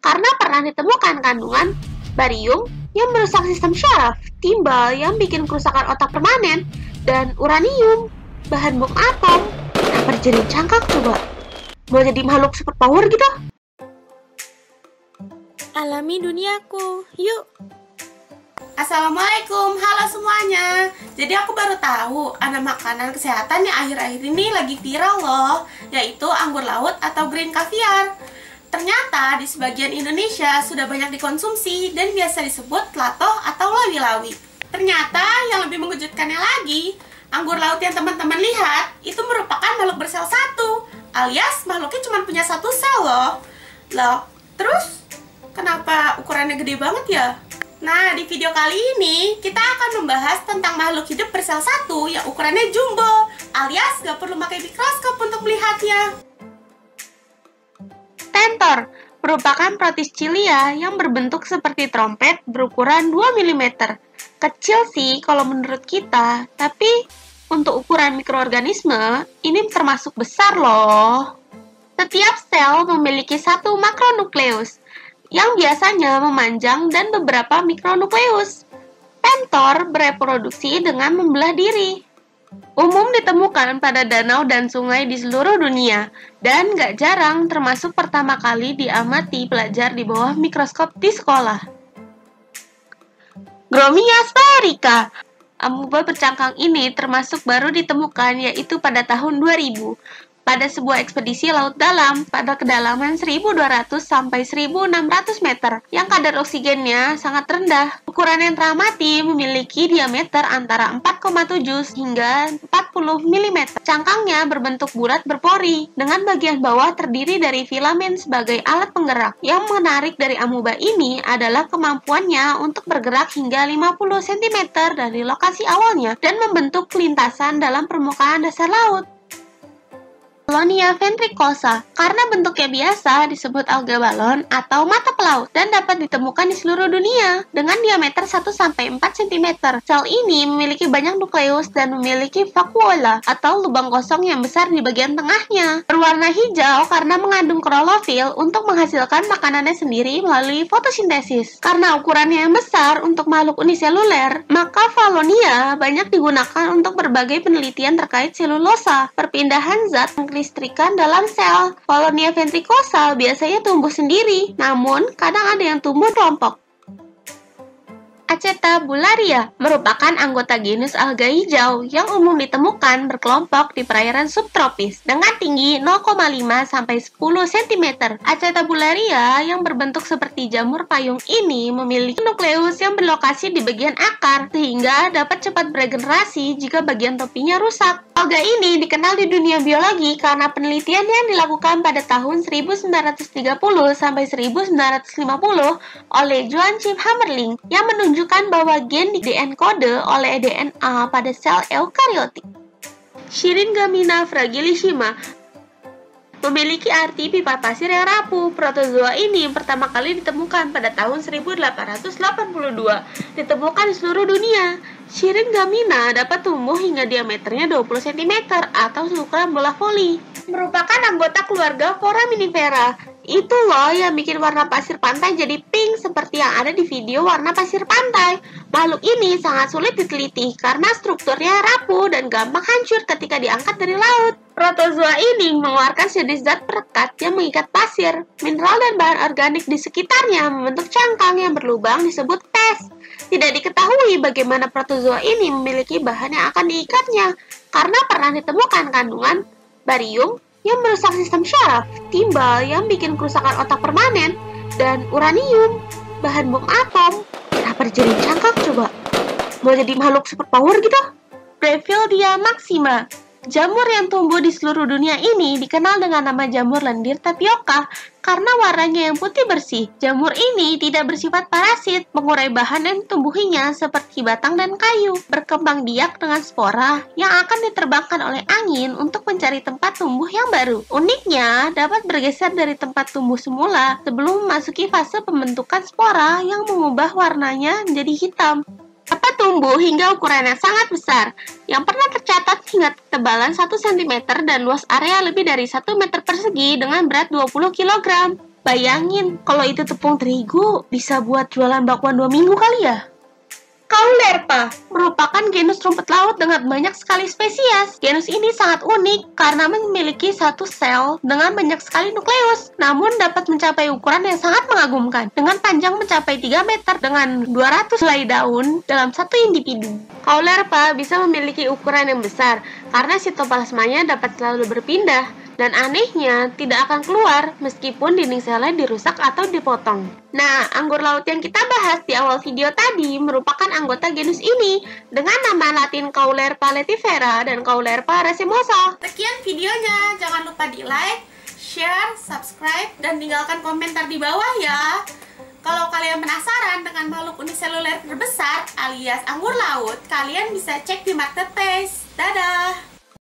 karena pernah ditemukan kandungan barium yang merusak sistem syaraf, timbal yang bikin kerusakan otak permanen, dan uranium, bahan bom atom. Kenapa dijadiin cangkang coba? Mau jadi makhluk superpower gitu? Alami duniaku, yuk! Assalamualaikum, halo semuanya. Jadi aku baru tahu ada makanan kesehatan yang akhir-akhir ini lagi viral loh, yaitu anggur laut atau green caviar. Ternyata di sebagian Indonesia sudah banyak dikonsumsi dan biasa disebut latoh atau lawi-lawi. Ternyata yang lebih mengejutkannya lagi, anggur laut yang teman-teman lihat itu merupakan makhluk bersel satu, alias makhluknya cuma punya satu sel loh. Terus kenapa ukurannya gede banget ya? Nah, di video kali ini kita akan membahas tentang makhluk hidup bersel satu yang ukurannya jumbo, alias gak perlu pakai mikroskop untuk melihatnya. Stentor merupakan protist-cilia yang berbentuk seperti trompet berukuran 2 mm. Kecil sih kalau menurut kita, tapi untuk ukuran mikroorganisme ini termasuk besar loh. Setiap sel memiliki satu makronukleus yang biasanya memanjang dan beberapa mikronukleus. Stentor bereproduksi dengan membelah diri. Umum ditemukan pada danau dan sungai di seluruh dunia, dan gak jarang termasuk pertama kali diamati pelajar di bawah mikroskop di sekolah. Gromia spherica. Amuba bercangkang ini termasuk baru ditemukan yaitu pada tahun 2000. Pada sebuah ekspedisi laut dalam pada kedalaman 1.200 sampai 1.600 meter yang kadar oksigennya sangat rendah. Ukuran yang teramati memiliki diameter antara 4,7 hingga 40 mm. Cangkangnya berbentuk bulat berpori dengan bagian bawah terdiri dari filamen sebagai alat penggerak. Yang menarik dari amuba ini adalah kemampuannya untuk bergerak hingga 50 cm dari lokasi awalnya dan membentuk lintasan dalam permukaan dasar laut. Polonia ventricosa, karena bentuknya biasa disebut alga balon atau mata pelaut dan dapat ditemukan di seluruh dunia dengan diameter 1-4 cm. Sel ini memiliki banyak nukleus dan memiliki vakuola atau lubang kosong yang besar di bagian tengahnya. Berwarna hijau karena mengandung klorofil untuk menghasilkan makanannya sendiri melalui fotosintesis. Karena ukurannya yang besar untuk makhluk uniseluler, maka Polonia banyak digunakan untuk berbagai penelitian terkait selulosa, perpindahan zat listrikan dalam sel. Polonia ventricosa biasanya tumbuh sendiri, namun kadang ada yang tumbuh kelompok. Acetabularia merupakan anggota genus alga hijau yang umum ditemukan berkelompok di perairan subtropis dengan tinggi 0,5 sampai 10 cm. Acetabularia yang berbentuk seperti jamur payung ini memiliki nukleus yang berlokasi di bagian akar sehingga dapat cepat beregenerasi jika bagian topinya rusak. Alga ini dikenal di dunia biologi karena penelitian yang dilakukan pada tahun 1930 sampai 1950 oleh Joachim Hammerling yang menunjukkan bahwa gen dienkode oleh DNA pada sel eukariotik. Syringamina fragilissima memiliki arti pipa pasir yang rapuh. Protozoa ini pertama kali ditemukan pada tahun 1882. Ditemukan di seluruh dunia. Syringamina dapat tumbuh hingga diameternya 20 cm atau seukuran bola voli. Merupakan anggota keluarga Foraminifera. Itu loh yang bikin warna pasir pantai jadi pink seperti yang ada di video warna pasir pantai. Makhluk ini sangat sulit diteliti karena strukturnya rapuh dan gampang hancur ketika diangkat dari laut. Protozoa ini mengeluarkan jenis zat perekat yang mengikat pasir. Mineral dan bahan organik di sekitarnya membentuk cangkang yang berlubang disebut pes. Tidak diketahui bagaimana protozoa ini memiliki bahan yang akan diikatnya karena pernah ditemukan kandungan barium yang merusak sistem syaraf, timbal yang bikin kerusakan otak permanen, dan uranium, bahan bom atom. Kenapa dijadiin cangkang coba? Mau jadi makhluk superpower gitu? Brevilldia maxima. Jamur yang tumbuh di seluruh dunia ini dikenal dengan nama jamur lendir tapioka karena warnanya yang putih bersih. Jamur ini tidak bersifat parasit, mengurai bahan yang tumbuhinya seperti batang dan kayu, berkembang biak dengan spora yang akan diterbangkan oleh angin untuk mencari tempat tumbuh yang baru. Uniknya, dapat bergeser dari tempat tumbuh semula sebelum memasuki fase pembentukan spora yang mengubah warnanya menjadi hitam. Dapat tumbuh hingga ukuran yang sangat besar, yang pernah tercatat hingga ketebalan 1 cm dan luas area lebih dari 1 meter persegi dengan berat 20 kg. Bayangin, kalau itu tepung terigu, bisa buat jualan bakwan 2 minggu kali ya? Caulerpa merupakan genus rumput laut dengan banyak sekali spesies. Genus ini sangat unik karena memiliki satu sel dengan banyak sekali nukleus, namun dapat mencapai ukuran yang sangat mengagumkan, dengan panjang mencapai 3 meter dengan 200 helai daun dalam satu individu. Caulerpa bisa memiliki ukuran yang besar karena sitoplasmanya dapat selalu berpindah, dan anehnya tidak akan keluar meskipun dinding selnya dirusak atau dipotong. Nah, anggur laut yang kita bahas di awal video tadi merupakan anggota genus ini dengan nama latin Caulerpa letifera dan Caulerpa racemosa. Sekian videonya, jangan lupa di like, share, subscribe, dan tinggalkan komentar di bawah ya. Kalau kalian penasaran dengan makhluk uniseluler terbesar alias anggur laut, kalian bisa cek di marketplace. Dadah!